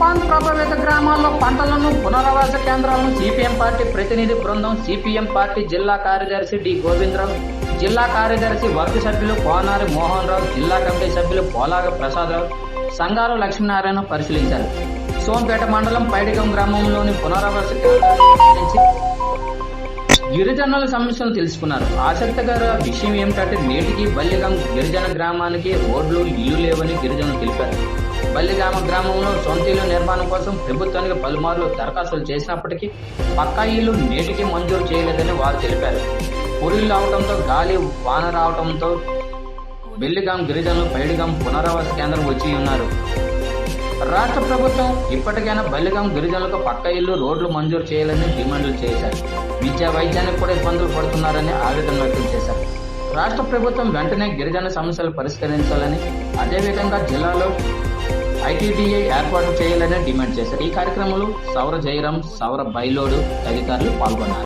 తుఫాన్ ప్రభావిత గ్రామాల్లో పంటలను పునరావాస కేంద్రాలను సిపిఎం పార్టీ ప్రతినిధి బృందం సిపిఎం పార్టీ జిల్లా కార్యదర్శి డి గోవిందరావు, జిల్లా కార్యదర్శి వర్గ సభ్యులు కోనారి మోహన్ రావు, జిల్లా కమిటీ సభ్యులు పోలాగ ప్రసాదరావు, సంగారు లక్ష్మీనారాయణ పరిశీలించారు. సోంపేట మండలం పైడిగం గ్రామంలోని పునరావాస కేంద్రాన్ని గిరిజనుల సమస్యలు తెలుసుకున్నారు. ఆసక్తికర విషయం ఏమిటంటే నేటికి బల్లిగాం గిరిజన గ్రామానికి రోడ్లు, ఇల్లు లేవని గిరిజనులు తెలిపారు. బల్లిగామ గ్రామంలో సొంత ఇల్లు నిర్మాణం కోసం ప్రభుత్వానికి పలుమార్లు దరఖాస్తులు చేసినప్పటికీ పక్కా ఇల్లు నేటికి మంజూరు చేయలేదని వారు తెలిపారు. పూరిల్లు అవడంతో గాలి వాన రావడంతో బెల్లిగాం గిరిజనులు పైడిగాం పునరావాస కేంద్రం వచ్చి ఉన్నారు. రాష్ట్ర ప్రభుత్వం ఇప్పటికైనా బల్లిగాం గిరిజనులకు పక్క ఇల్లు, రోడ్లు మంజూరు చేయాలని డిమాండ్లు చేశారు. విద్యా వైద్యానికి కూడా ఇబ్బందులు పడుతున్నారని ఆవేదన వ్యక్తం చేశారు. రాష్ట్ర ప్రభుత్వం వెంటనే గిరిజన సమస్యలు పరిష్కరించాలని, అదేవిధంగా జిల్లాలో ఐటీడీఏ ఏర్పాటు చేయాలని డిమాండ్ చేశారు. ఈ కార్యక్రమంలో సౌర జయరాం, సౌర బైలోడు తదితరులు పాల్గొన్నారు.